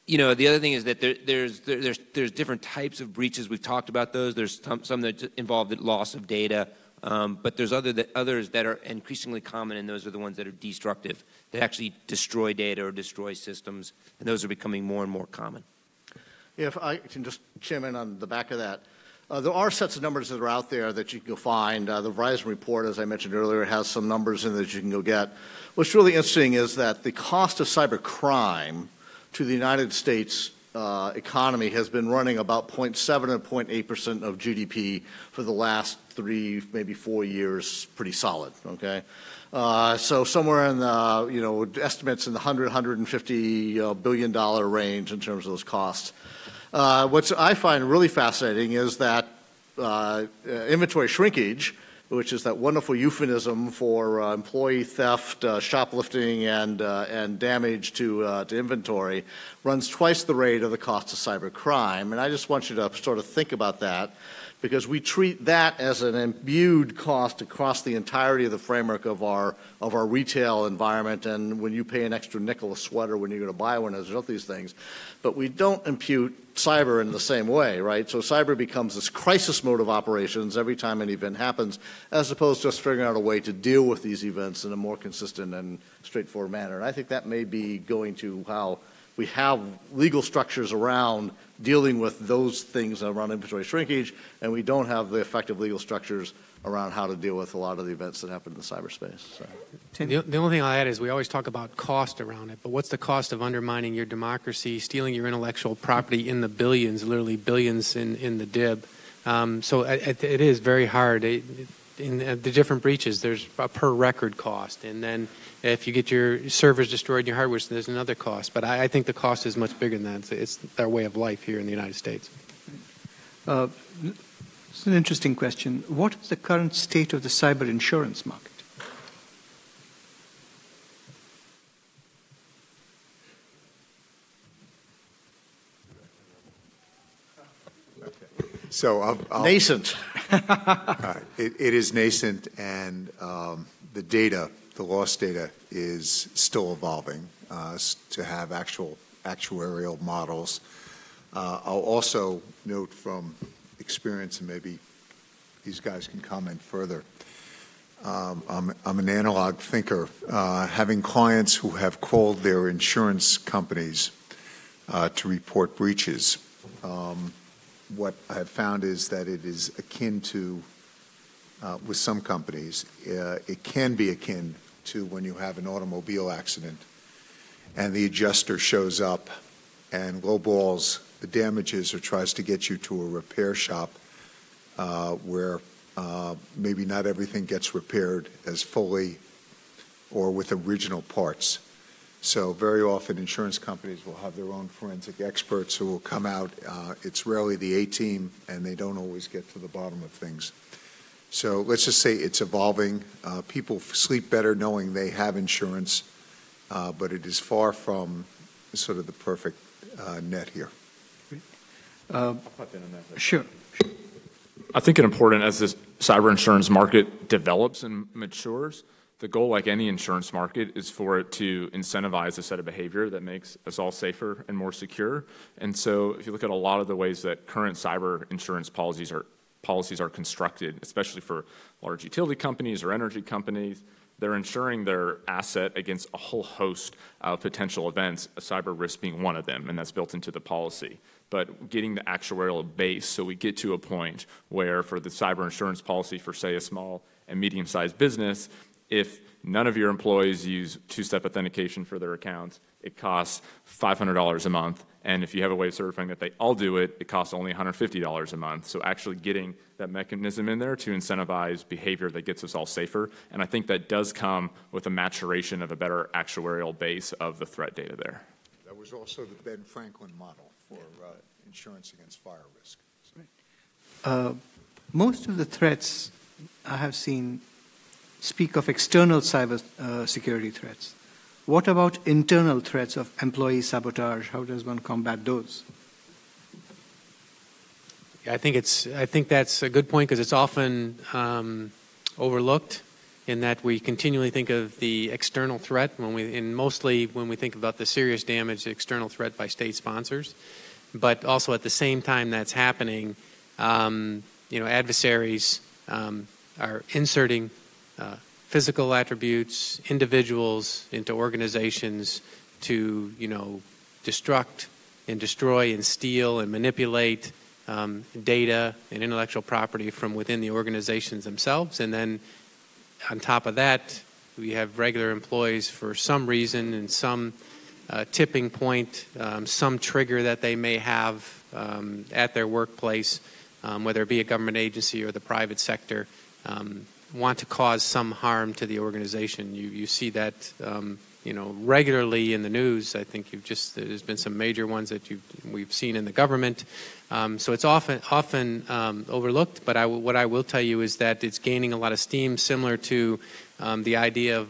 the other thing is that there's different types of breaches. We've talked about those. There's some that involve the loss of data, but there's others that are increasingly common, and those are the ones that are destructive, that actually destroy data or destroy systems, and those are becoming more and more common. Yeah, if I can just chime in on the back of that. There are sets of numbers that are out there that you can go find. The Verizon report, as I mentioned earlier, has some numbers in there that you can go get. What's really interesting is that the cost of cyber crime to the United States economy has been running about 0.7 and 0.8% of GDP for the last 3, maybe 4 years, pretty solid, okay? So somewhere in the, estimates in the $150 billion range in terms of those costs. What I find really fascinating is that inventory shrinkage, which is that wonderful euphemism for employee theft, shoplifting, and damage to inventory, runs twice the rate of the cost of cyber crime. And I just want you to sort of think about that, because we treat that as an imbued cost across the entirety of the framework of our retail environment, and when you pay an extra nickel a sweater when you're going to buy one, there's all these things. But we don't impute cyber in the same way, right? So cyber becomes this crisis mode of operations every time an event happens, as opposed to just figuring out a way to deal with these events in a more consistent and straightforward manner. And I think that may be going to how we have legal structures around dealing with those things around inventory shrinkage, and we don't have the effective legal structures around how to deal with a lot of the events that happen in the cyberspace. So. The only thing I'll add is we always talk about cost around it, but what's the cost of undermining your democracy, stealing your intellectual property in the billions, literally billions in the DIB? So it is very hard. in the different breaches, there's a per record cost. And then if you get your servers destroyed and your hardware, there's another cost. But I think the cost is much bigger than that. It's our way of life here in the United States. It's an interesting question. What is the current state of the cyber insurance market? So Nascent. It is nascent, and the data, the loss data, is still evolving to have actual actuarial models. I'll also note from experience, and maybe these guys can comment further. I'm an analog thinker. Having clients who have called their insurance companies to report breaches, what I have found is that it is akin to, with some companies, it can be akin to when you have an automobile accident and the adjuster shows up and lowballs the damages or tries to get you to a repair shop where maybe not everything gets repaired as fully or with original parts. So very often insurance companies will have their own forensic experts who will come out. It's rarely the A-team, and they don't always get to the bottom of things. So let's just say it's evolving. People sleep better knowing they have insurance, but it is far from sort of the perfect net here. Sure. I think it's important as this cyber insurance market develops and matures, the goal, like any insurance market, is for it to incentivize a set of behavior that makes us all safer and more secure. And so if you look at a lot of the ways that current cyber insurance policies are constructed, especially for large utility companies or energy companies, they're insuring their asset against a whole host of potential events, a cyber risk being one of them, and that's built into the policy. But getting the actuarial base, so we get to a point where for the cyber insurance policy for, say, a small and medium-sized business, if none of your employees use two-step authentication for their accounts, it costs $500 a month. And if you have a way of certifying that they all do it, it costs only $150 a month. So actually getting that mechanism in there to incentivize behavior that gets us all safer. And I think that does come with a maturation of a better actuarial base of the threat data there. That was also the Ben Franklin model for insurance against fire risk. Most of the threats I have seen speak of external cyber security threats. What about internal threats of employee sabotage? How does one combat those? I think that's a good point because it's often overlooked in that we continually think of the external threat mostly when we think about the serious damage, the external threat by state sponsors. But also at the same time that's happening, adversaries are inserting physical attributes, individuals into organizations to, destruct and destroy and steal and manipulate data and intellectual property from within the organizations themselves. And then on top of that, we have regular employees for some reason and some tipping point, some trigger that they may have at their workplace, whether it be a government agency or the private sector, want to cause some harm to the organization. You see that regularly in the news. I think there's been some major ones that we've seen in the government. So it's often overlooked. But what I will tell you is that it's gaining a lot of steam, similar to the idea of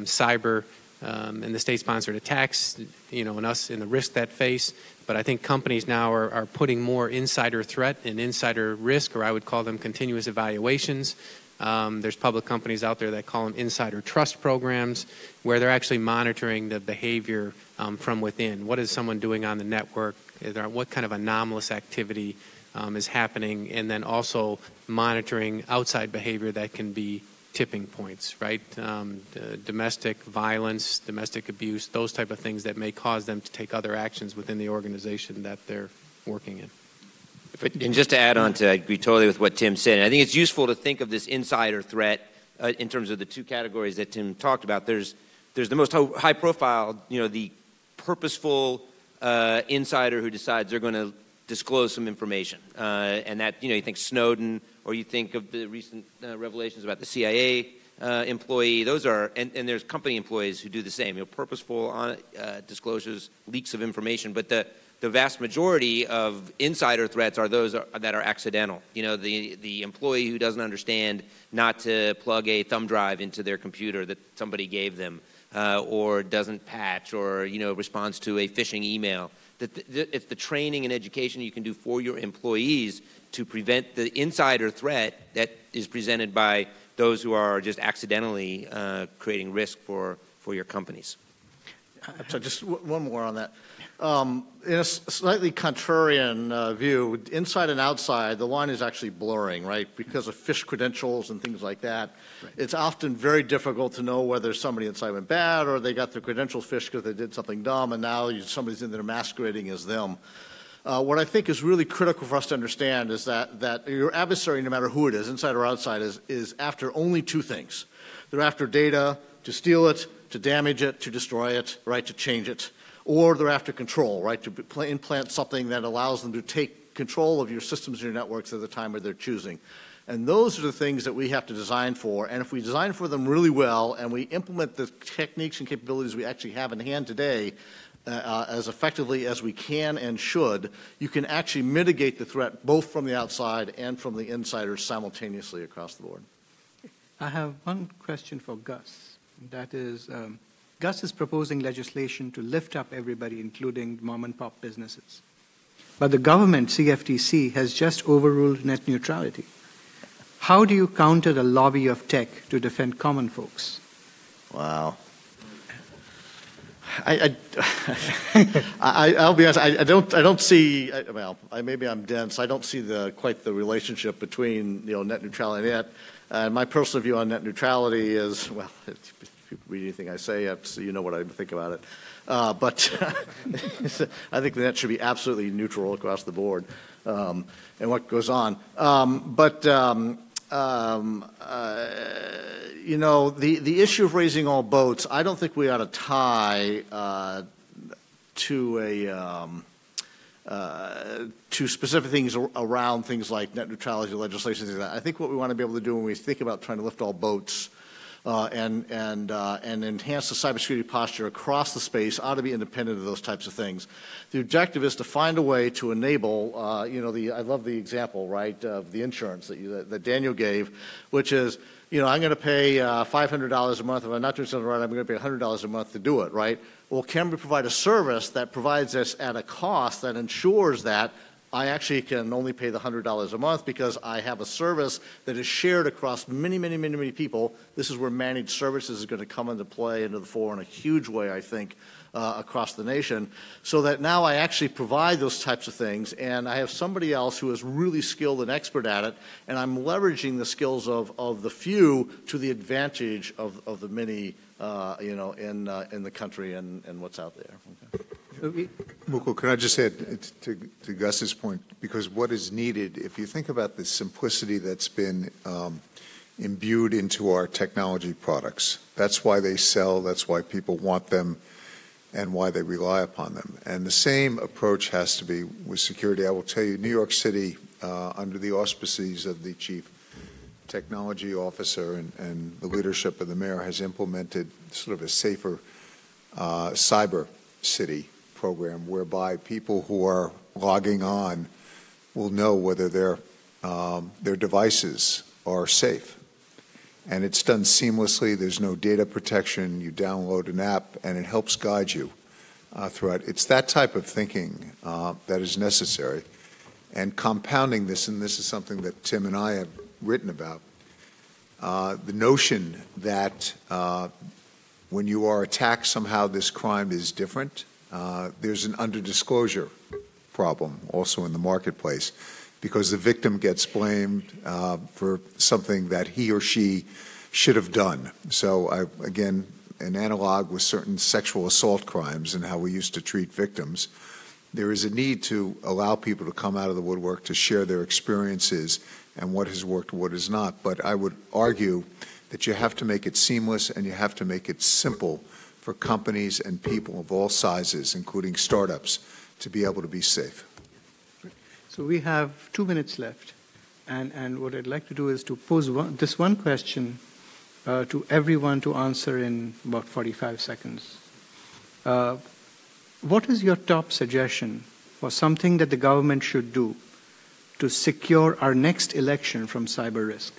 cyber and the state-sponsored attacks, and us in the risk that face. But I think companies now are putting more insider threat and insider risk, or I would call them continuous evaluations. There's public companies out there that call them insider trust programs, where they're actually monitoring the behavior from within. What is someone doing on the network? What kind of anomalous activity is happening? And then also monitoring outside behavior that can be tipping points, right? Domestic violence, domestic abuse, those type of things that may cause them to take other actions within the organization that they're working in. And just to add on to, I agree totally with what Tim said. I think it's useful to think of this insider threat in terms of the two categories that Tim talked about. There's the most high profile, the purposeful insider who decides they're going to disclose some information. And that, you think Snowden, or you think of the recent revelations about the CIA employee. Those are, and there's company employees who do the same, purposeful disclosures, leaks of information. But the vast majority of insider threats are those that are accidental. The employee who doesn't understand not to plug a thumb drive into their computer that somebody gave them, or doesn't patch, or responds to a phishing email. It's the training and education you can do for your employees to prevent the insider threat that is presented by those who are just accidentally creating risk for your companies. So just one more on that. In a slightly contrarian view, inside and outside, the line is actually blurring, right? Because of phish credentials and things like that. Right. It's often very difficult to know whether somebody inside went bad or they got their credentials phished because they did something dumb, and now somebody's in there masquerading as them. What I think is really critical for us to understand is that your adversary, no matter who it is, inside or outside, is after only two things. They're after data to steal it, to damage it, to destroy it, right, to change it. Or they're after control, right, to implant something that allows them to take control of your systems and your networks at the time that they're choosing. And those are the things that we have to design for. And if we design for them really well and we implement the techniques and capabilities we actually have in hand today as effectively as we can and should, you can actually mitigate the threat both from the outside and from the insiders simultaneously across the board. I have one question for Gus. That is, Gus is proposing legislation to lift up everybody, including mom-and-pop businesses. But the government, CFTC, has just overruled net neutrality. How do you counter the lobby of tech to defend common folks? Wow. I'll be honest. I don't see. Well, maybe I'm dense. I don't see quite the relationship between net neutrality and net. My personal view on net neutrality is, well, if you read anything I say, you know what I think about it. But I think the net should be absolutely neutral across the board, and what goes on. The issue of raising all boats, I don't think we ought to tie to specific things around things like net neutrality legislation. Things like that. I think what we want to be able to do when we think about trying to lift all boats and enhance the cybersecurity posture across the space ought to be independent of those types of things. The objective is to find a way to enable, I love the example, right, of the insurance that Daniel gave, which is, I'm going to pay $500 a month. If I'm not doing something right, I'm going to pay $100 a month to do it, right? Well, can we provide a service that provides us at a cost that ensures that I actually can only pay the $100 a month because I have a service that is shared across many, many, many, many people. This is where managed services is going to come into play, into the fore in a huge way, I think, across the nation, so that now I actually provide those types of things, and I have somebody else who is really skilled and expert at it, and I'm leveraging the skills of the few to the advantage of the many, in the country and what's out there. Okay. Mukul, can I just add to Gus's point, because what is needed, if you think about the simplicity that's been imbued into our technology products, that's why they sell, that's why people want them, and why they rely upon them. And the same approach has to be with security. I will tell you, New York City, under the auspices of the Chief Technology Officer and the leadership of the mayor, has implemented sort of a safer cyber city program whereby people who are logging on will know whether their devices are safe. And it's done seamlessly. There's no data protection. You download an app, and it helps guide you throughout. It's that type of thinking that is necessary. And compounding this, and this is something that Tim and I have written about, the notion that when you are attacked, somehow this crime is different. There's an underdisclosure problem also in the marketplace, because the victim gets blamed for something that he or she should have done. So, again, an analog with certain sexual assault crimes and how we used to treat victims, there is a need to allow people to come out of the woodwork to share their experiences and what has worked, what has not. But I would argue that you have to make it seamless and you have to make it simple for companies and people of all sizes, including startups, to be able to be safe. So we have 2 minutes left. And what I'd like to do is to pose this one question to everyone to answer in about 45 seconds. What is your top suggestion for something that the government should do to secure our next election from cyber risk?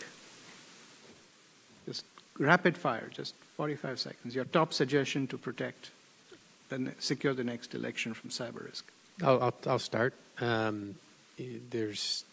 Just rapid fire, just 45 seconds. Your top suggestion to protect, secure the next election from cyber risk. I'll start. There's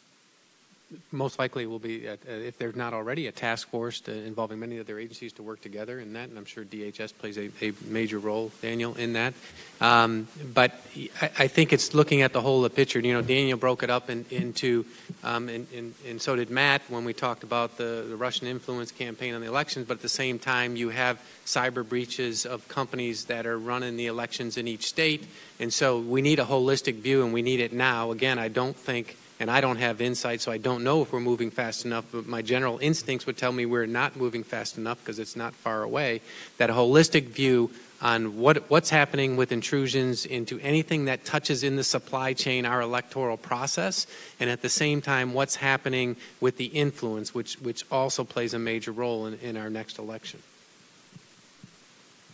most likely will be, if there's not already, a task force involving many other agencies to work together in that, and I'm sure DHS plays a major role, Daniel, in that. But I think it's looking at the whole picture. You know, Daniel broke it up into, and so did Matt when we talked about the Russian influence campaign on the elections, but at the same time you have cyber breaches of companies that are running the elections in each state, and so we need a holistic view, and we need it now. Again, I don't think, and I don't have insight, so I don't know if we're moving fast enough, but my general instincts would tell me we're not moving fast enough because it's not far away. That holistic view on what's happening with intrusions into anything that touches in the supply chain, our electoral process, and at the same time what's happening with the influence, which also plays a major role in our next election.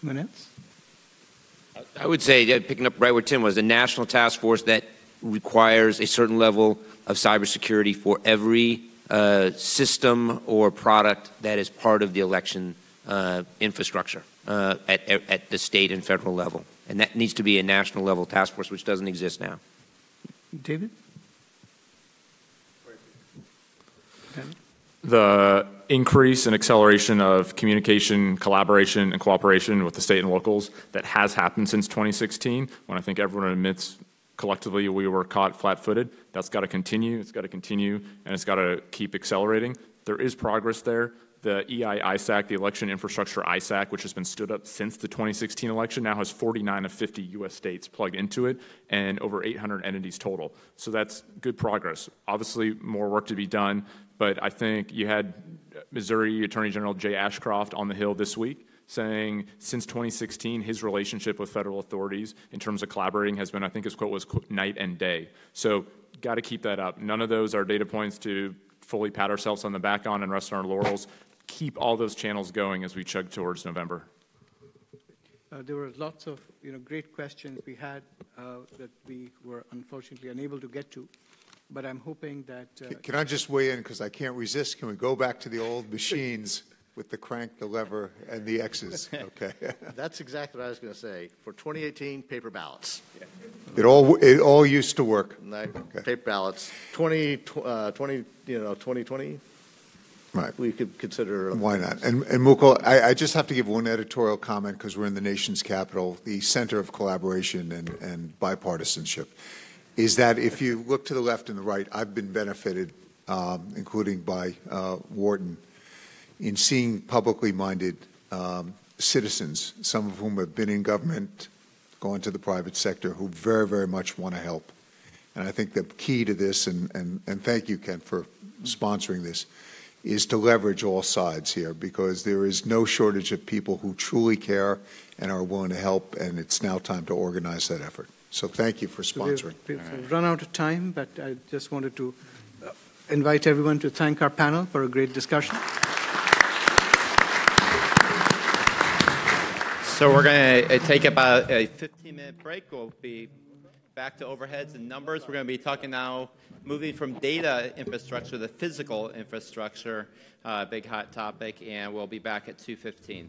Minutes? I would say, picking up right where Tim was, a national task force that requires a certain level of cybersecurity for every system or product that is part of the election infrastructure at the state and federal level. And that needs to be a national level task force, which doesn't exist now. David? The increase and acceleration of communication, collaboration, and cooperation with the state and locals that has happened since 2016, when I think everyone admits collectively we were caught flat-footed. That's got to continue, it's got to continue, and it's got to keep accelerating. There is progress there. The EI-ISAC, the Election Infrastructure ISAC, which has been stood up since the 2016 election, now has 49 of 50 U.S. states plugged into it and over 800 entities total. So that's good progress. Obviously, more work to be done, but I think you had Missouri Attorney General Jay Ashcroft on the Hill this week saying since 2016, his relationship with federal authorities in terms of collaborating has been, I think his quote was, night and day. So got to keep that up. None of those are data points to fully pat ourselves on the back on and rest on our laurels. Keep all those channels going as we chug towards November. There were lots of great questions we had that we were unfortunately unable to get to, but I'm hoping that... Can I just weigh in, because I can't resist? Can we go back to the old machines with the crank, the lever, and the X's? Okay. That's exactly what I was going to say. For 2018, paper ballots. It all used to work. Okay. Paper ballots. 2020. Right. We could consider. Why not? And Mukul, I just have to give one editorial comment because we're in the nation's capital, the center of collaboration and bipartisanship, is that if you look to the left and the right, I've been benefited, including by Wharton, in seeing publicly minded citizens, some of whom have been in government, gone to the private sector, who very, very much want to help. And I think the key to this, and thank you, Ken, for sponsoring this, is to leverage all sides here, because there is no shortage of people who truly care and are willing to help, and it's now time to organize that effort. So thank you for sponsoring. We've run out of time, but I just wanted to invite everyone to thank our panel for a great discussion. So we're going to take about a 15-minute break. We'll be back to overheads and numbers. We're going to be talking now, moving from data infrastructure to physical infrastructure, big hot topic, and we'll be back at 2:15.